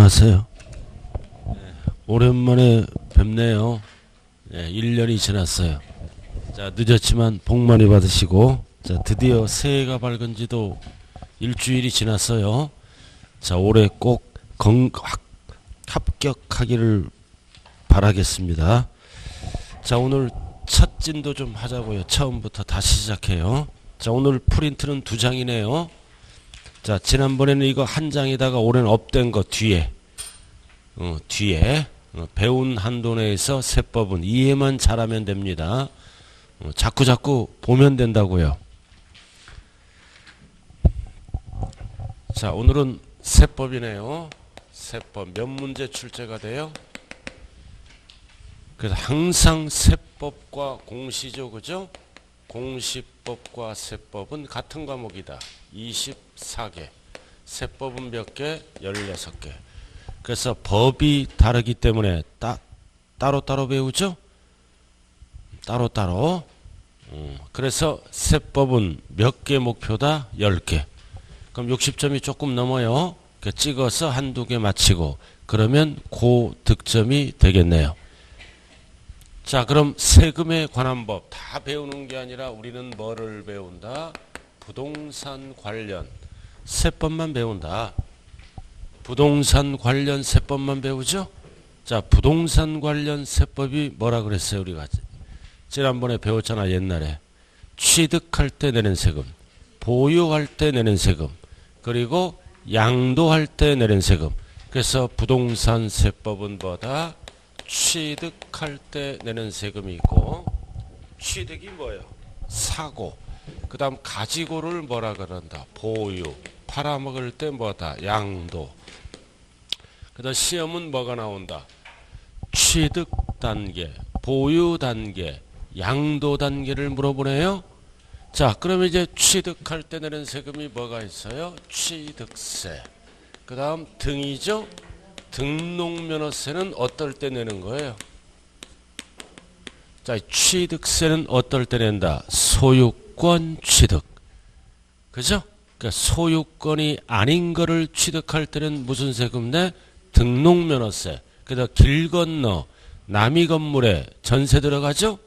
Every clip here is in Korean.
안녕하세요. 오랜만에 뵙네요. 1년이 지났어요. 자, 늦었지만 복 많이 받으시고, 자, 드디어 새해가 밝은 지도 일주일이 지났어요. 자, 올해 꼭 합격하기를 바라겠습니다. 자, 오늘 첫 진도 좀 하자고요. 처음부터 다시 시작해요. 자, 오늘 프린트는 2장이네요. 자, 지난번에는 이거 한 장에다가 올해는 업된 거 뒤에 배운 한도 내에서 세법은 이해만 잘하면 됩니다. 자꾸 보면 된다고요. 자, 오늘은 세법이네요. 세법 몇 문제 출제가 돼요? 그래서 항상 세법과 공시죠, 그죠? 공시법과 세법은 같은 과목이다. 24개. 세법은 몇 개? 16개. 그래서 법이 다르기 때문에 따로따로 배우죠? 따로따로. 그래서 세법은 몇 개 목표다? 10개. 그럼 60점이 조금 넘어요. 찍어서 한두 개 맞히고 그러면 고득점이 되겠네요. 자, 그럼 세금에 관한 법 다 배우는 게 아니라 우리는 뭐를 배운다? 부동산 관련 세법만 배운다. 부동산 관련 세법만 배우죠? 자, 부동산 관련 세법이 뭐라 그랬어요? 우리가 지난번에 배웠잖아. 옛날에 취득할 때 내는 세금, 보유할 때 내는 세금, 그리고 양도할 때 내는 세금. 그래서 부동산 세법은 뭐다? 취득할 때 내는 세금이 있고, 취득이 뭐예요? 사고. 그 다음 가지고를 뭐라 그런다? 보유. 팔아먹을 때 뭐다? 양도. 그 다음 시험은 뭐가 나온다? 취득 단계, 보유 단계, 양도 단계를 물어보네요. 자, 그러면 이제 취득할 때 내는 세금이 뭐가 있어요? 취득세. 그 다음 등이죠? 등록면허세는 어떨 때 내는 거예요? 자, 취득세는 어떨 때 낸다? 소유권 취득. 그죠? 그러니까 소유권이 아닌 거를 취득할 때는 무슨 세금 내? 등록면허세. 그다음 길 건너 남의 건물에 전세 들어가죠?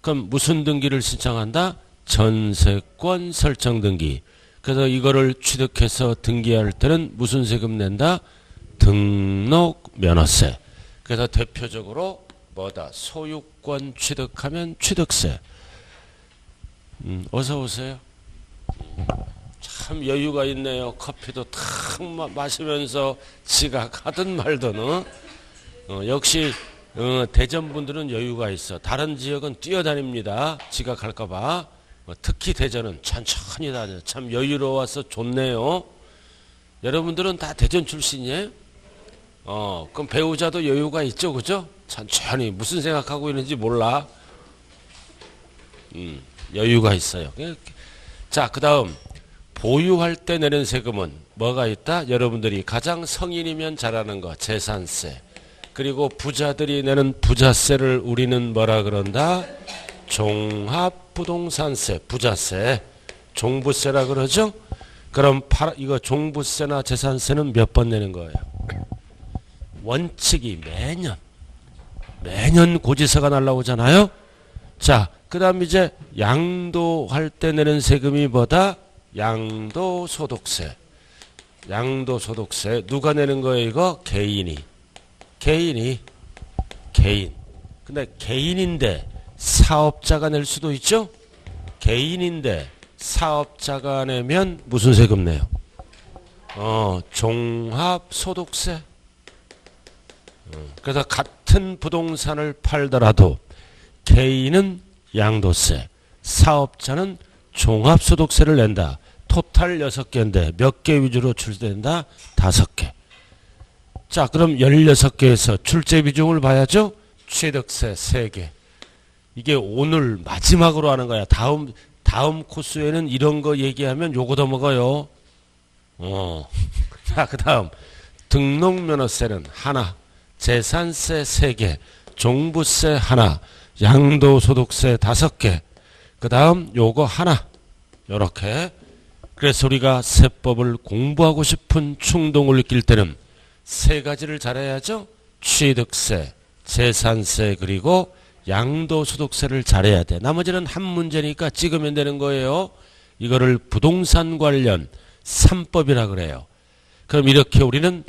그럼 무슨 등기를 신청한다? 전세권 설정 등기. 그래서 이거를 취득해서 등기할 때는 무슨 세금 낸다? 등록면허세. 그래서 대표적으로 뭐다? 소유권 취득하면 취득세. 어서 오세요. 참 여유가 있네요. 커피도 탁 마시면서 지각하든 말든. 역시 대전 분들은 여유가 있어. 다른 지역은 뛰어다닙니다. 지각할까봐. 특히 대전은 천천히 다녀. 참 여유로워서 좋네요. 여러분들은 다 대전 출신이에요? 그럼 배우자도 여유가 있죠, 그죠? 천천히 무슨 생각하고 있는지 몰라. 여유가 있어요. 자, 그 다음 보유할 때 내는 세금은 뭐가 있다? 여러분들이 가장 성인이면 잘하는 거 재산세. 그리고 부자들이 내는 부자세를 우리는 뭐라 그런다? 종합부동산세, 부자세, 종부세라 그러죠? 그럼 이거 종부세나 재산세는 몇 번 내는 거예요? 원칙이 매년 고지서가 날라오잖아요. 자, 그 다음 이제 양도할 때 내는 세금이 뭐다? 양도소득세. 양도소득세 누가 내는 거예요? 이거 개인. 근데 개인인데 사업자가 낼 수도 있죠? 개인인데 사업자가 내면 무슨 세금 내요? 종합소득세. 그래서 같은 부동산을 팔더라도 개인은 양도세, 사업자는 종합소득세를 낸다. 토탈 6개인데 몇 개 위주로 출제된다? 5개. 자, 그럼 16개에서 출제 비중을 봐야죠? 취득세 3개. 이게 오늘 마지막으로 하는 거야. 다음 코스에는 이런 거 얘기하면 요거 더 먹어요. 자, 그 다음 등록면허세는 하나, 재산세 3개, 종부세 하나, 양도소득세 5개. 그 다음 요거 하나. 요렇게. 그래서 우리가 세법을 공부하고 싶은 충동을 느낄 때는 세 가지를 잘해야죠. 취득세, 재산세, 그리고 양도소득세를 잘해야 돼. 나머지는 한 문제니까 찍으면 되는 거예요. 이거를 부동산 관련 3법이라 그래요. 그럼 이렇게 우리는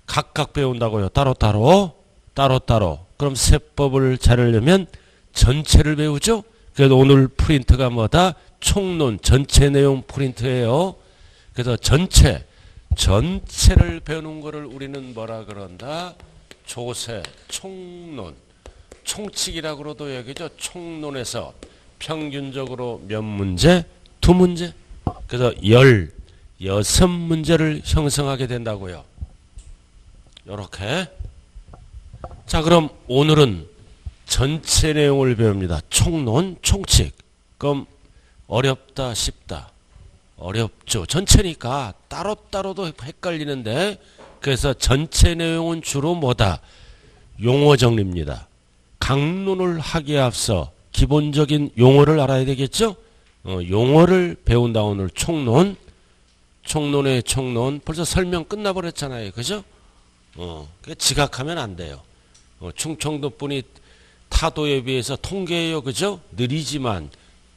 각각 배운다고요. 따로따로. 그럼 세법을 잘하려면 전체를 배우죠. 그래도 오늘 프린트가 뭐다? 총론 전체 내용 프린트예요. 그래서 전체를 배우는 거를 우리는 뭐라 그런다? 조세, 총론, 총칙이라고 그러도 여기죠. 총론에서 평균적으로 몇 문제? 2문제. 그래서 16문제를 형성하게 된다고요. 요렇게. 자, 그럼 오늘은 전체 내용을 배웁니다. 총론, 총칙. 그럼 어렵다, 쉽다? 어렵죠. 전체니까 따로따로도 헷갈리는데, 그래서 전체 내용은 주로 뭐다? 용어 정리입니다. 강론을 하기에 앞서 기본적인 용어를 알아야 되겠죠? 용어를 배운다. 오늘 총론. 총론의 총론. 벌써 설명 끝나버렸잖아요. 그죠? 지각하면 안 돼요. 충청도 분이 타도에 비해서 통계예요. 그죠? 느리지만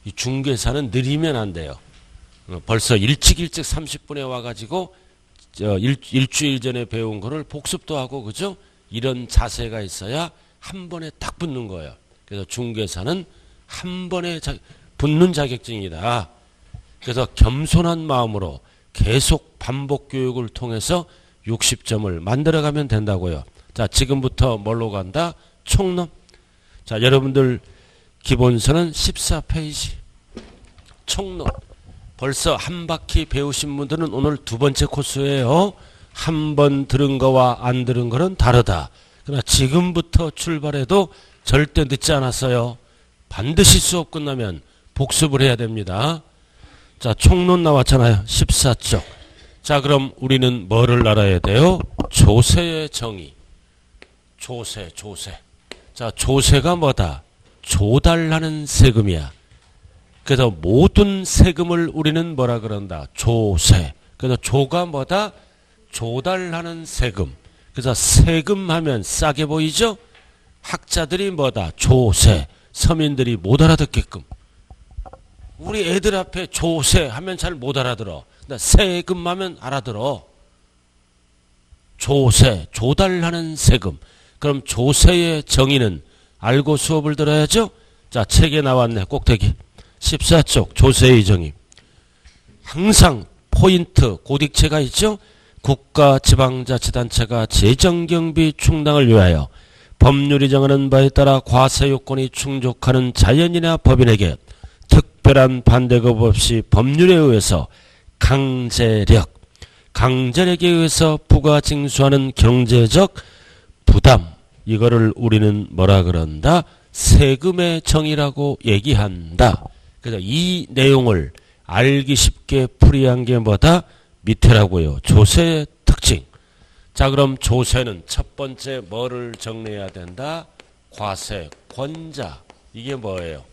이 중개사는 느리면 안 돼요. 벌써 일찍 30분에 와가지고 일주일 전에 배운 거를 복습도 하고, 그죠? 이런 자세가 있어야 한 번에 딱 붙는 거예요. 그래서 중개사는 한 번에 붙는 자격증이다. 그래서 겸손한 마음으로 계속 반복 교육을 통해서 60점을 만들어가면 된다고요. 자, 지금부터 뭘로 간다? 총론. 자, 여러분들 기본서는 14페이지. 총론. 벌써 한 바퀴 배우신 분들은 오늘 두 번째 코스예요. 한 번 들은 거와 안 들은 거는 다르다. 그러나 지금부터 출발해도 절대 늦지 않았어요. 반드시 수업 끝나면 복습을 해야 됩니다. 자, 총론 나왔잖아요. 14쪽. 자, 그럼 우리는 뭐를 알아야 돼요? 조세의 정의. 조세. 자, 조세가 뭐다? 조달하는 세금이야. 그래서 모든 세금을 우리는 뭐라 그런다? 조세. 그래서 조가 뭐다? 조달하는 세금. 그래서 세금 하면 싸게 보이죠? 학자들이 뭐다? 조세. 서민들이 못 알아듣게끔. 우리 애들 앞에 조세 하면 잘 못 알아들어. 근데 세금 하면 알아들어. 조세, 조달하는 세금. 그럼 조세의 정의는 알고 수업을 들어야죠? 자, 책에 나왔네. 꼭대기. 14쪽 조세의 정의. 항상 포인트 고딕체가 있죠? 국가 지방자치단체가 재정경비 충당을 위하여 법률이 정하는 바에 따라 과세 요건이 충족하는 자연인이나 법인에게 특별한 반대급 없이 법률에 의해서 강제력에 의해서 부가 징수하는 경제적 부담. 이거를 우리는 뭐라 그런다? 세금의 정의라고 얘기한다. 그래서 이 내용을 알기 쉽게 풀이한 게 뭐다? 밑에라고요. 조세의 특징. 자, 그럼 조세는 첫 번째 뭐를 정리해야 된다? 과세, 권자. 이게 뭐예요?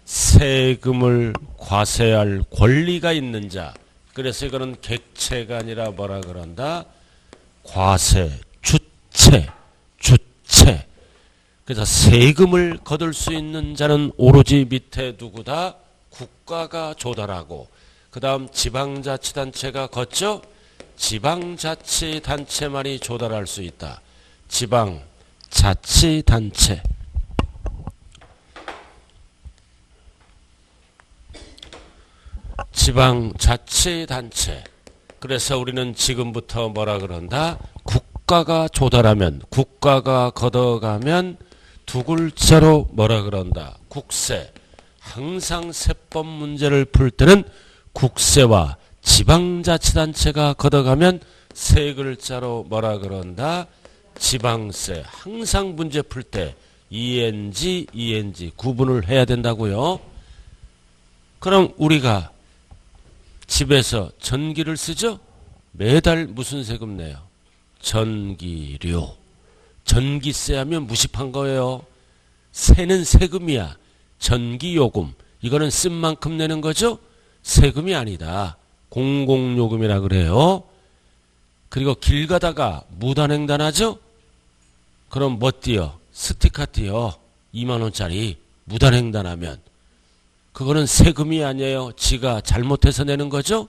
세금을 과세할 권리가 있는 자. 그래서 이거는 객체가 아니라 뭐라 그런다? 과세, 주체. 그래서 세금을 거둘 수 있는 자는 오로지 밑에 누구다? 국가가 조달하고, 그 다음 지방자치단체가 걷죠? 지방자치단체만이 조달할 수 있다. 지방자치단체. 지방자치단체. 그래서 우리는 지금부터 뭐라 그런다? 국가가 조달하면, 국가가 걷어가면 두 글자로 뭐라 그런다? 국세. 항상 세법 문제를 풀 때는 국세와 지방자치단체가 걷어가면 세 글자로 뭐라 그런다? 지방세. 항상 문제 풀 때 ENG 구분을 해야 된다고요. 그럼 우리가 집에서 전기를 쓰죠? 매달 무슨 세금 내요? 전기료. 전기세 하면 무식한 거예요. 세는 세금이야. 전기요금. 이거는 쓴 만큼 내는 거죠? 세금이 아니다. 공공요금이라 그래요. 그리고 길 가다가 무단횡단하죠? 그럼 뭐 띄어? 스티커 띄어. 2만 원짜리 무단횡단하면. 그거는 세금이 아니에요. 지가 잘못해서 내는 거죠.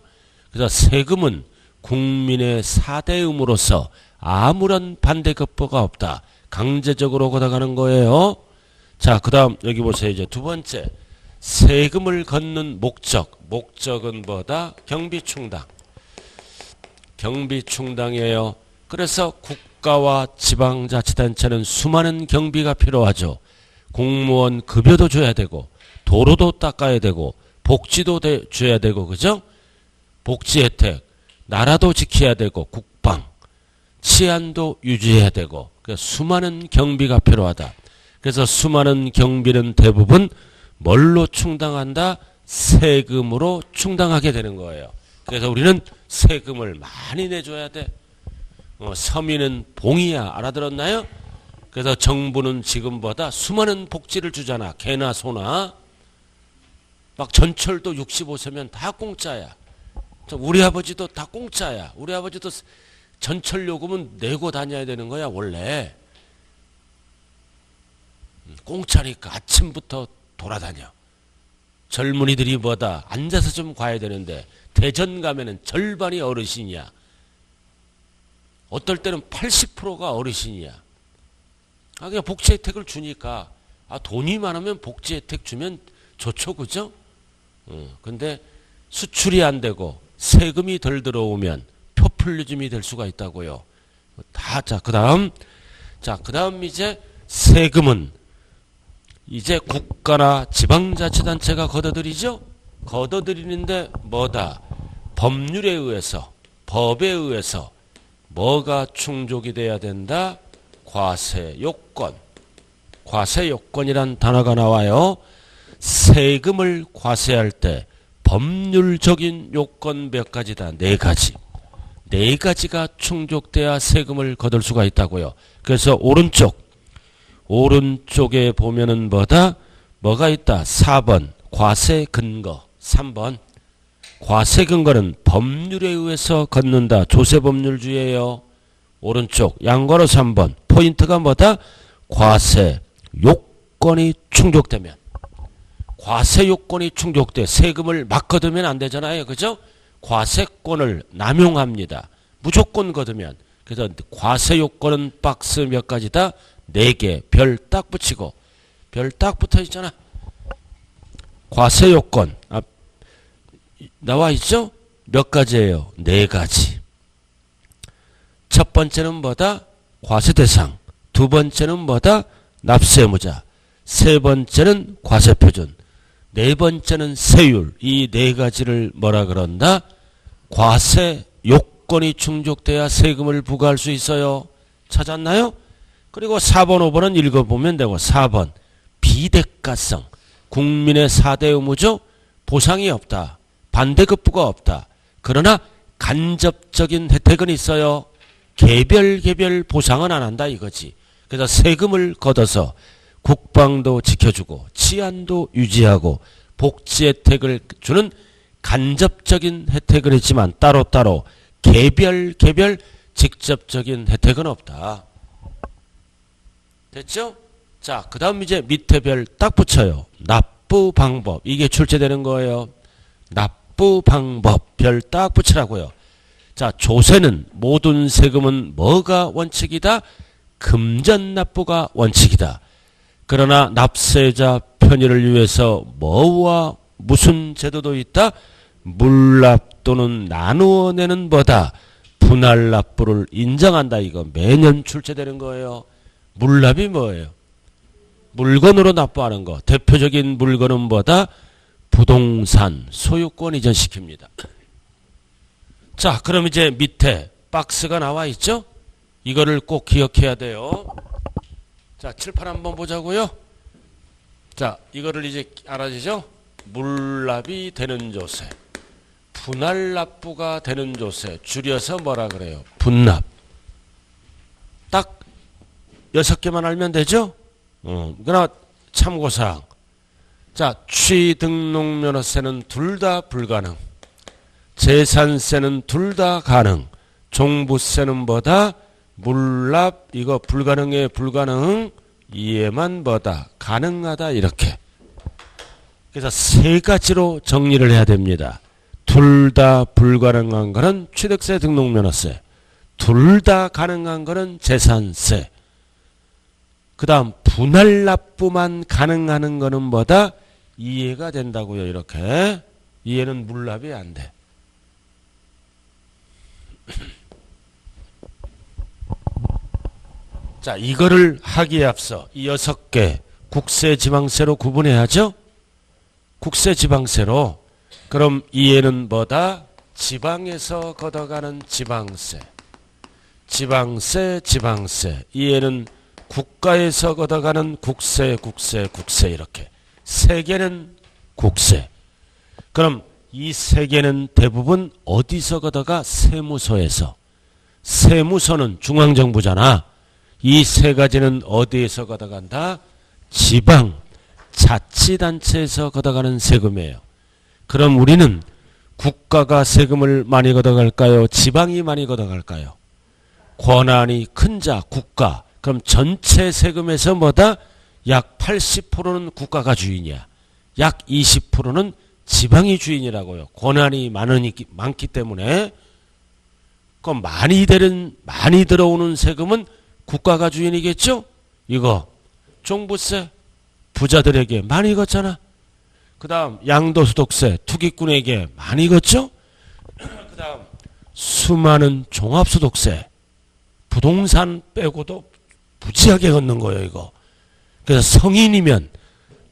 그래서 세금은 국민의 4대 의무로서 아무런 반대급부가 없다. 강제적으로 걷어가는 거예요. 자, 그 다음 여기 보세요. 이제 두 번째. 세금을 걷는 목적. 목적은 뭐다? 경비충당. 경비충당이에요. 그래서 국가와 지방자치단체는 수많은 경비가 필요하죠. 공무원 급여도 줘야 되고 도로도 닦아야 되고 복지도 줘야 되고 그죠? 복지 혜택 나라도 지켜야 되고 국방 치안도 유지해야 되고 수많은 경비가 필요하다. 그래서 수많은 경비는 대부분 뭘로 충당한다? 세금으로 충당하게 되는 거예요. 그래서 우리는 세금을 많이 내줘야 돼. 서민은 봉이야. 알아들었나요? 그래서 정부는 지금보다 수많은 복지를 주잖아. 개나 소나. 막 전철도 65세면 다 공짜야. 우리 아버지도 다 공짜야. 우리 아버지도 전철 요금은 내고 다녀야 되는 거야 원래. 공짜니까 아침부터 돌아다녀. 젊은이들이 뭐다 앉아서 좀 가야 되는데 대전 가면은 절반이 어르신이야. 어떨 때는 80%가 어르신이야. 그냥 복지 혜택을 주니까 돈이 많으면 복지 혜택 주면 좋죠, 그죠? 근데 수출이 안 되고 세금이 덜 들어오면 표퓰리즘이 될 수가 있다고요. 그 다음 이제 세금은 이제 국가나 지방자치단체가 걷어들이죠. 걷어들이는데 뭐다? 법률에 의해서, 법에 의해서 뭐가 충족이 돼야 된다? 과세요건. 과세요건이란 단어가 나와요. 세금을 과세할 때 법률적인 요건 몇 가지다? 4가지. 4가지가 충족돼야 세금을 거둘 수가 있다고요. 그래서 오른쪽에 보면은 뭐가 있다? 4번 과세 근거. 3번 과세 근거는 법률에 의해서 걷는다. 조세법률주의예요. 오른쪽 양괄호 3번 포인트가 뭐다? 과세 요건이 충족되면. 과세 요건이 충족돼 세금을 막 걷으면 안 되잖아요. 그죠? 과세권을 남용합니다. 무조건 걷으면. 그래서 과세 요건은 박스 몇 가지다? 4개. 별 딱 붙이고. 별 딱 붙어 있잖아. 과세 요건. 나와 있죠? 몇 가지예요? 4가지. 첫 번째는 뭐다? 과세 대상. 두 번째는 뭐다? 납세의무자. 세 번째는 과세표준. 네 번째는 세율. 이 4가지를 뭐라 그런다? 과세 요건이 충족돼야 세금을 부과할 수 있어요. 찾았나요? 그리고 4번, 5번은 읽어보면 되고 4번 비대가성. 국민의 4대 의무죠. 보상이 없다. 반대급부가 없다. 그러나 간접적인 혜택은 있어요. 개별 보상은 안 한다 이거지. 그래서 세금을 걷어서 국방도 지켜주고 치안도 유지하고 복지 혜택을 주는 간접적인 혜택을 했지만 따로따로 개별 직접적인 혜택은 없다. 됐죠? 자, 그 다음 이제 밑에 별 딱 붙여요. 납부 방법. 이게 출제되는 거예요. 납부 방법. 별 딱 붙이라고요. 자, 조세는 모든 세금은 뭐가 원칙이다? 금전 납부가 원칙이다. 그러나 납세자 편의를 위해서 뭐와 무슨 제도도 있다? 물납 또는 나누어 내는 뭐다? 분할 납부를 인정한다. 이거 매년 출제되는 거예요. 물납이 뭐예요? 물건으로 납부하는 거. 대표적인 물건은 뭐다? 부동산, 소유권 이전시킵니다. 자, 그럼 이제 밑에 박스가 나와 있죠? 이거를 꼭 기억해야 돼요. 자, 칠판 한번 보자고요. 자, 이거를 이제 알아지죠? 물납이 되는 조세, 분할 납부가 되는 조세, 줄여서 뭐라 그래요? 분납. 딱 6개만 알면 되죠? 그러나 참고사항. 자, 취등록면허세는 둘 다 불가능. 재산세는 둘 다 가능. 종부세는 뭐다? 물납, 이거 불가능해, 불가능. 이해만 뭐다? 가능하다, 이렇게. 그래서 세 가지로 정리를 해야 됩니다. 둘 다 불가능한 거는 취득세, 등록면허세. 둘 다 가능한 거는 재산세. 그 다음 분할납부만 가능한 거는 뭐다? 이해가 된다고요. 이렇게. 이해는 물납이 안 돼. 자, 이거를 하기에 앞서 이 6개 국세, 지방세로 구분해야죠. 국세, 지방세로. 그럼 이해는 뭐다? 지방에서 걷어가는 지방세. 지방세, 지방세. 이해는 국가에서 걷어가는 국세, 국세, 국세 이렇게. 세 개는 국세. 그럼 이 세 개는 대부분 어디서 걷어가? 세무서에서. 세무서는 중앙정부잖아. 이 세 가지는 어디에서 걷어간다? 지방, 자치단체에서 걷어가는 세금이에요. 그럼 우리는 국가가 세금을 많이 걷어갈까요? 지방이 많이 걷어갈까요? 권한이 큰 자, 국가. 그럼 전체 세금에서 뭐다? 약 80%는 국가가 주인이야. 약 20%는 지방이 주인이라고요. 권한이 많기 때문에. 그럼 많이 들어오는 세금은 국가가 주인이겠죠? 이거 종부세 부자들에게 많이 걷잖아. 그 다음 양도소득세 투기꾼에게 많이 걷죠? 그 다음 수많은 종합소득세 부동산 빼고도 무지하게 걷는 거예요. 이거. 그래서 성인이면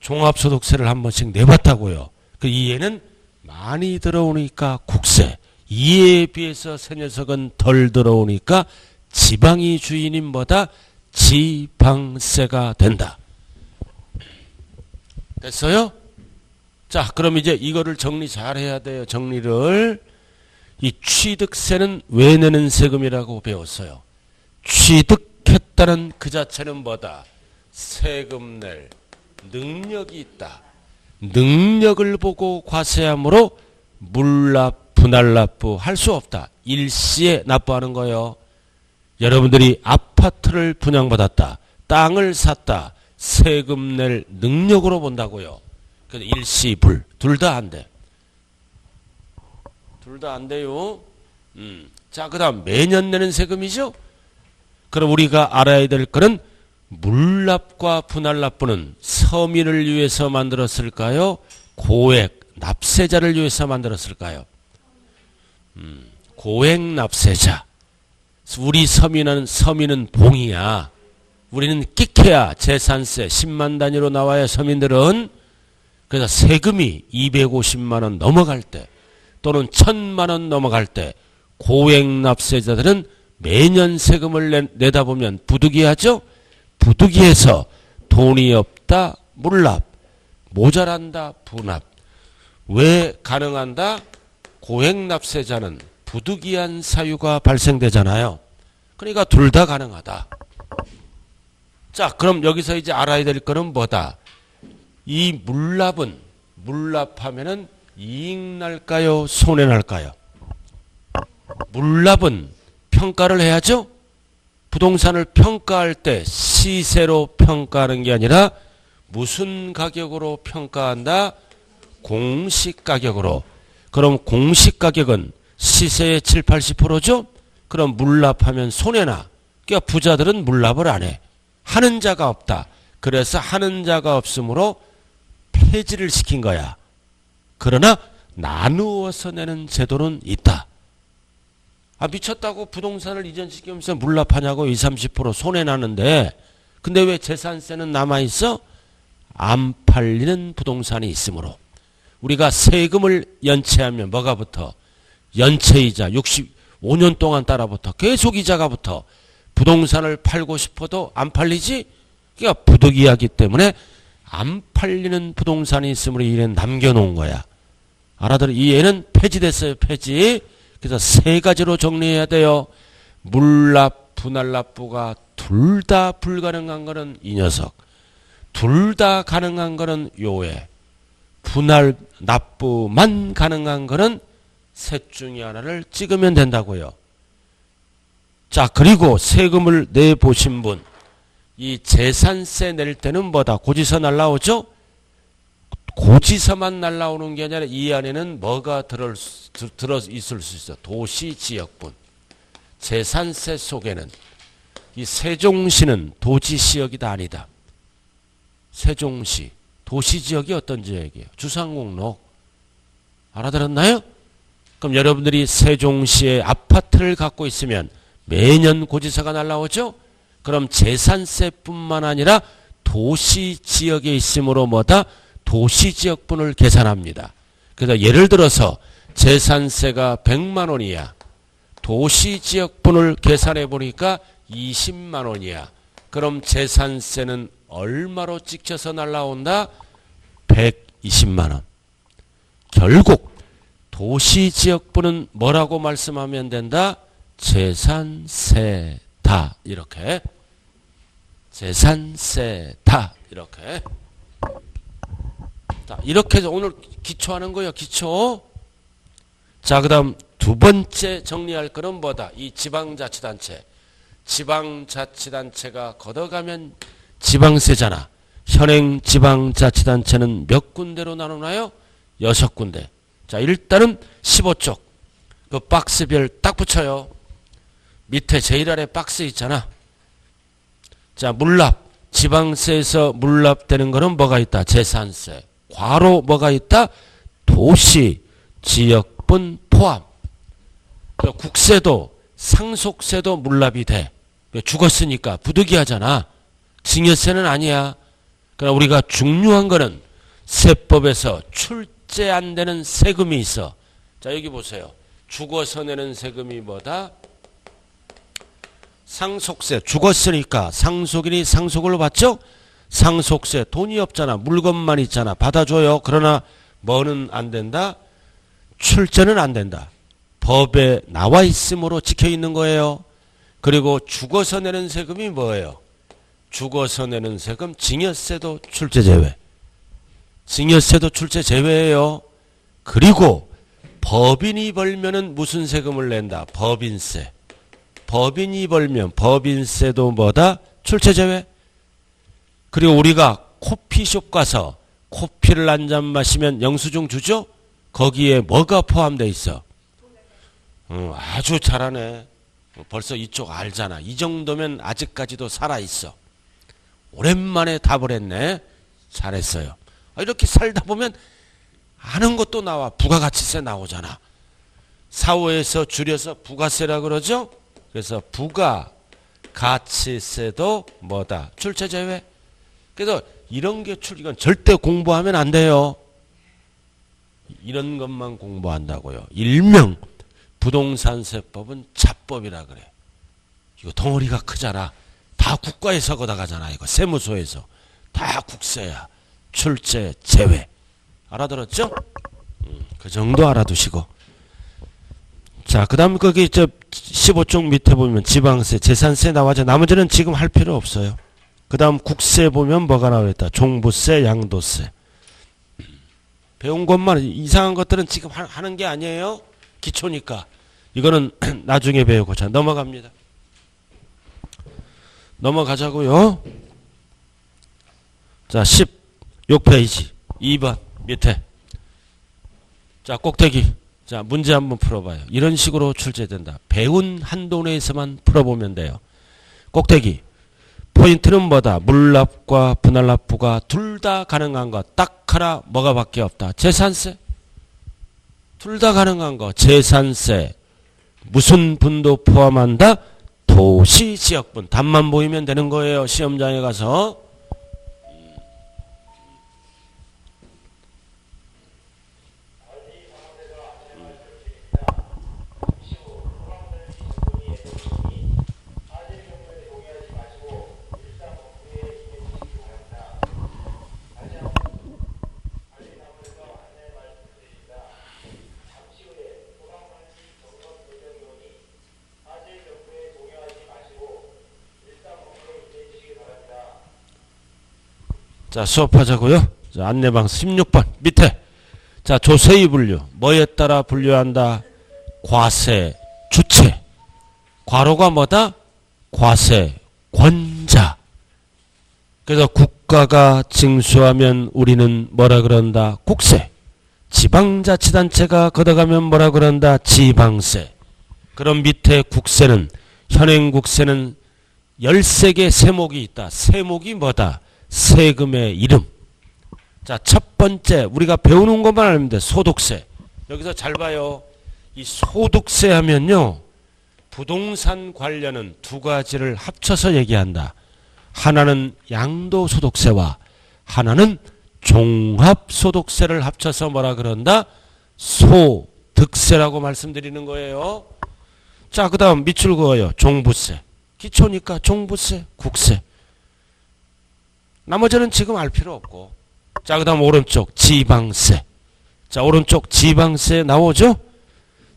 종합소득세를 한 번씩 내봤다고요. 그 이해는 많이 들어오니까 국세. 이해에 비해서 세 녀석은 덜 들어오니까 지방이 주인인 보다 지방세가 된다. 됐어요? 자, 그럼 이제 이거를 정리 잘 해야 돼요. 정리를. 이 취득세는 왜 내는 세금이라고 배웠어요? 취득했다는 그 자체는 뭐다? 세금 낼 능력이 있다. 능력을 보고 과세하므로 물납, 분할납부 할 수 없다. 일시에 납부하는 거예요. 여러분들이 아파트를 분양받았다. 땅을 샀다. 세금 낼 능력으로 본다고요. 그래서 일시불. 둘 다 안 돼. 둘 다 안 돼요. 자, 그 다음 매년 내는 세금이죠. 그럼 우리가 알아야 될 거는 물납과 분할납부는 서민을 위해서 만들었을까요? 고액 납세자를 위해서 만들었을까요? 고액 납세자. 우리 서민은 봉이야. 우리는 끽해야 재산세 10만 단위로 나와야 서민들은. 그래서 세금이 250만 원 넘어갈 때 또는 1000만 원 넘어갈 때 고액 납세자들은 매년 세금을 내다 보면 부득이하죠. 부득이해서 돈이 없다 물납, 모자란다 분납. 왜 가능한다? 고액 납세자는 부득이한 사유가 발생되잖아요. 그러니까 둘 다 가능하다. 자, 그럼 여기서 이제 알아야 될 거는 뭐다? 이 물납하면은 이익 날까요? 손해 날까요? 물납은 평가를 해야죠. 부동산을 평가할 때 시세로 평가하는 게 아니라 무슨 가격으로 평가한다? 공시가격으로. 그럼 공시가격은 시세의 7, 80%죠? 그럼 물납하면 손해나. 그러니까 부자들은 물납을 안 해. 하는 자가 없다. 그래서 하는 자가 없으므로 폐지를 시킨 거야. 그러나 나누어서 내는 제도는 있다. 아, 미쳤다고 부동산을 이전시키면서 물납하냐고 20, 30% 손해나는데 근데 왜 재산세는 남아있어? 안 팔리는 부동산이 있으므로. 우리가 세금을 연체하면 뭐가 붙어? 연체이자 65년 동안 따라붙어. 계속 이자가 붙어. 부동산을 팔고 싶어도 안 팔리지? 그러니까 부득이하기 때문에 안 팔리는 부동산이 있으므로 이는 남겨놓은 거야. 알아들어? 이 애는 폐지됐어요. 폐지. 그래서 세 가지로 정리해야 돼요. 물납, 분할납부가 둘 다 불가능한 거는 이 녀석. 둘 다 가능한 거는 요애. 분할납부만 가능한 거는 셋 중에 하나를 찍으면 된다고요. 자, 그리고 세금을 내보신 분, 이 재산세 낼 때는 뭐다? 고지서 날라오죠? 고지서만 날라오는 게 아니라 이 안에는 뭐가 들어 있을 수 있어? 도시지역분. 재산세 속에는 이 세종시는 도지지역이다 아니다? 세종시. 도시지역이 어떤 지역이에요? 주상공록. 알아들었나요? 그럼 여러분들이 세종시에 아파트를 갖고 있으면 매년 고지서가 날라오죠? 그럼 재산세뿐만 아니라 도시지역에 있으므로 뭐다? 도시지역분을 계산합니다. 그래서 예를 들어서 재산세가 100만 원이야. 도시지역분을 계산해 보니까 20만 원이야. 그럼 재산세는 얼마로 찍혀서 날라온다? 120만 원. 결국 도시지역분은 뭐라고 말씀하면 된다? 재산세다. 이렇게. 재산세다. 이렇게. 자, 이렇게 해서 오늘 기초하는 거예요. 기초. 자, 그 다음 두 번째 정리할 거는 뭐다? 이 지방자치단체. 지방자치단체가 걷어가면 지방세잖아. 현행 지방자치단체는 몇 군데로 나누나요? 6군데. 자, 일단은 15쪽. 그 박스별 딱 붙여요. 밑에 제일 아래 박스 있잖아. 자, 물납. 지방세에서 물납되는 거는 뭐가 있다? 재산세. 괄호 뭐가 있다? 도시, 지역분 포함. 국세도, 상속세도 물납이 돼. 죽었으니까 부득이하잖아. 증여세는 아니야. 그러나 우리가 중요한 거는 세법에서 출제 안 되는 세금이 있어. 자, 여기 보세요. 죽어서 내는 세금이 뭐다? 상속세. 죽었으니까 상속인이 상속을 받죠? 상속세. 돈이 없잖아. 물건만 있잖아. 받아줘요. 그러나 뭐는 안 된다? 출제는 안 된다. 법에 나와 있으므로 지켜 있는 거예요. 그리고 죽어서 내는 세금이 뭐예요? 죽어서 내는 세금, 증여세도 출제 제외. 증여세도 출제 제외예요. 그리고 법인이 벌면은 무슨 세금을 낸다? 법인세. 법인이 벌면 법인세도 뭐다? 출제 제외. 그리고 우리가 커피숍 가서 커피를 한 잔 마시면 영수증 주죠? 거기에 뭐가 포함되어 있어? 아주 잘하네. 벌써 이쪽 알잖아. 이 정도면 아직까지도 살아있어. 오랜만에 답을 했네. 잘했어요. 이렇게 살다 보면 아는 것도 나와. 부가가치세 나오잖아. 사후에서 줄여서 부가세라 그러죠? 그래서 부가가치세도 뭐다? 출제 제외. 그래서 이런 게 이건 절대 공부하면 안 돼요. 이런 것만 공부한다고요. 일명 부동산세법은 자법이라 그래. 이거 덩어리가 크잖아. 다 국가에서 걷어가잖아. 이거 세무소에서. 다 국세야. 출제 제외. 알아들었죠? 그 정도 알아두시고. 자, 그 다음 거기 15쪽 밑에 보면 지방세, 재산세 나와죠. 나머지는 지금 할 필요 없어요. 그 다음 국세 보면 뭐가 나오겠다. 종부세, 양도세. 배운 것만 이상한 것들은 지금 하는 게 아니에요. 기초니까. 이거는 나중에 배우고. 자, 넘어갑니다. 넘어가자고요. 자, 16페이지 2번 밑에. 자, 꼭대기. 자, 문제 한번 풀어봐요. 이런 식으로 출제된다. 배운 한도 내에서만 풀어보면 돼요. 꼭대기. 포인트는 뭐다? 물납과 분할납 부과 둘 다 가능한 거. 딱 하나 뭐가 밖에 없다. 재산세. 둘 다 가능한 거. 재산세. 무슨 분도 포함한다? 도시지역분. 답만 보이면 되는 거예요. 시험장에 가서. 자, 수업하자고요. 자, 안내방 16번 밑에. 자, 조세의 분류. 뭐에 따라 분류한다? 과세, 주체. 과로가 뭐다? 과세권자. 그래서 국가가 징수하면 우리는 뭐라 그런다? 국세. 지방자치단체가 걷어가면 뭐라 그런다? 지방세. 그럼 밑에 국세는, 현행 국세는 13개 세목이 있다. 세목이 뭐다? 세금의 이름. 자, 첫 번째 우리가 배우는 것만 알면 돼. 소득세. 여기서 잘 봐요. 이 소득세 하면요, 부동산 관련은 두 가지를 합쳐서 얘기한다. 하나는 양도소득세와 하나는 종합소득세를 합쳐서 뭐라 그런다? 소득세라고 말씀드리는 거예요. 자, 그 다음 밑줄 그어요. 종부세. 기초니까 종부세, 국세. 나머지는 지금 알 필요 없고. 자, 그 다음 오른쪽 지방세. 자, 오른쪽 지방세 나오죠?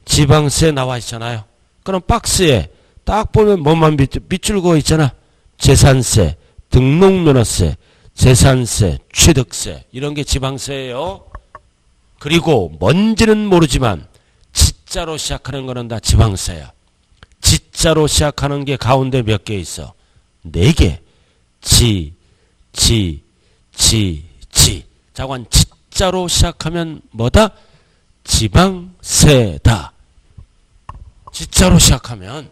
지방세 나와 있잖아요. 그럼 박스에 딱 보면 뭐만 밑줄 그어 있잖아. 재산세, 등록면허세, 재산세, 취득세, 이런 게 지방세예요. 그리고 뭔지는 모르지만 지자로 시작하는 거는 다 지방세야. 지자로 시작하는 게 가운데 몇 개 있어? 4개. 지. 자관 지자로 시작하면 뭐다? 지방세다. 지자로 시작하면.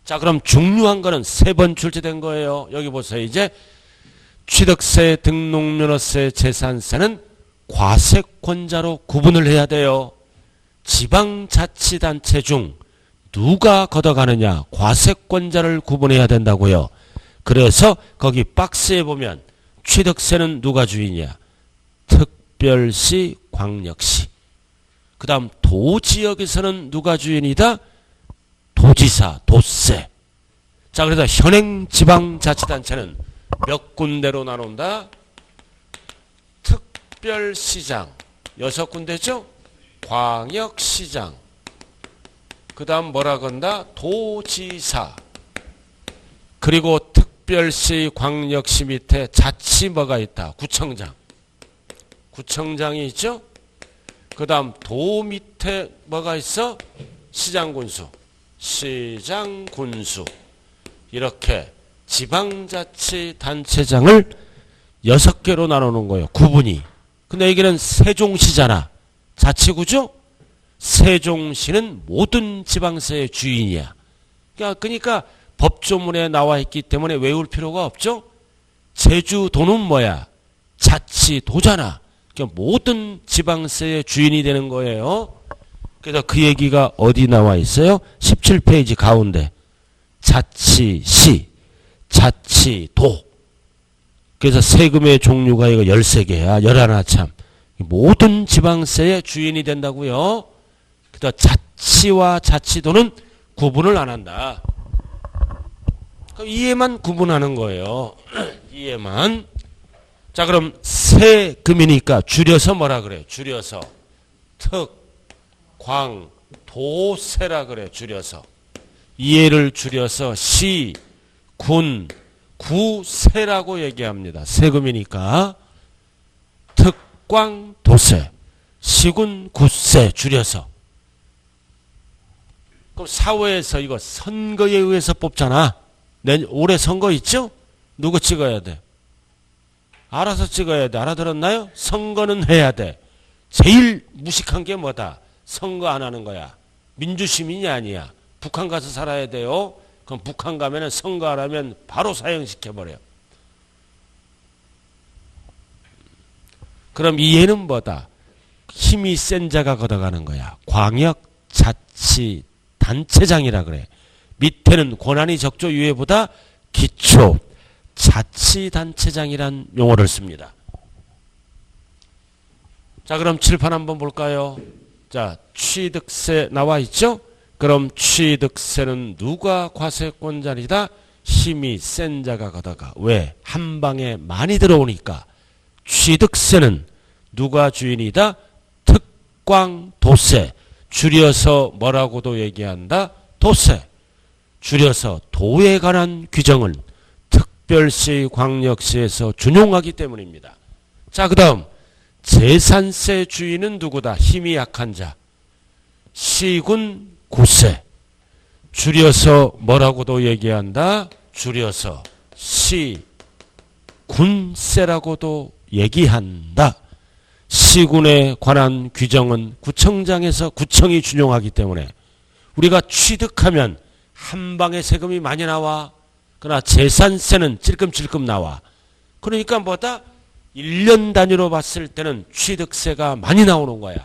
자, 그럼 중요한 거는 3번 출제된 거예요. 여기 보세요. 이제 취득세, 등록면허세, 재산세는 과세권자로 구분을 해야 돼요. 지방자치단체 중 누가 걷어가느냐? 과세권자를 구분해야 된다고요. 그래서 거기 박스에 보면 취득세는 누가 주인이야? 특별시, 광역시. 그 다음 도지역에서는 누가 주인이다? 도지사, 도세. 자, 그래서 현행 지방자치단체는 몇 군데로 나눈다? 특별시장 6군데죠? 광역시장. 그 다음 뭐라 건다? 도지사. 그리고 특별시, 광역시 밑에 자치 뭐가 있다? 구청장. 구청장이 있죠? 그 다음 도 밑에 뭐가 있어? 시장군수. 시장군수. 이렇게 지방자치단체장을 6개로 나누는 거예요. 구분이. 근데 여기는 세종시잖아. 자치구죠? 세종시는 모든 지방세의 주인이야. 그러니까 법조문에 나와 있기 때문에 외울 필요가 없죠? 제주도는 뭐야? 자치도잖아. 그러니까 모든 지방세의 주인이 되는 거예요. 그래서 그 얘기가 어디 나와 있어요? 17페이지 가운데. 자치시, 자치도. 그래서 세금의 종류가 이거 13개야. 11 참. 모든 지방세의 주인이 된다고요. 그래서 자치와 자치도는 구분을 안 한다. 이해만 구분하는 거예요. 이해만. 자, 그럼 세금이니까 줄여서 뭐라 그래요? 줄여서 특, 광, 도세라 그래. 줄여서. 이해를 줄여서 시, 군, 구세라고 얘기합니다. 세금이니까 특광, 도세, 시군, 구세 줄여서. 그럼 사회에서 이거 선거에 의해서 뽑잖아. 올해 선거 있죠? 누구 찍어야 돼? 알아서 찍어야 돼. 알아들었나요? 선거는 해야 돼. 제일 무식한 게 뭐다? 선거 안 하는 거야. 민주시민이 아니야. 북한 가서 살아야 돼요. 그럼 북한 가면은 선거 안 하면 바로 사형시켜버려. 그럼 이해는 뭐다? 힘이 센 자가 걷어가는 거야. 광역자치단체장이라 그래. 밑에는 권한이 적조 유예보다 기초 자치단체장이란 용어를 씁니다. 자, 그럼 칠판 한번 볼까요? 자, 취득세 나와 있죠? 그럼 취득세는 누가 과세권자이다? 힘이 센 자가 걷어가. 왜? 한 방에 많이 들어오니까. 취득세는 누가 주인이다? 특광도세. 줄여서 뭐라고도 얘기한다? 도세. 줄여서 도에 관한 규정을 특별시, 광역시에서 준용하기 때문입니다. 자, 그 다음 재산세 주인은 누구다? 힘이 약한 자. 시군, 구세. 줄여서 뭐라고도 얘기한다? 줄여서 시군세라고도 얘기한다. 시군에 관한 규정은 구청장에서 구청이 준용하기 때문에 우리가 취득하면 한 방에 세금이 많이 나와. 그러나 재산세는 찔끔찔끔 나와. 그러니까 뭐다? 1년 단위로 봤을 때는 취득세가 많이 나오는 거야.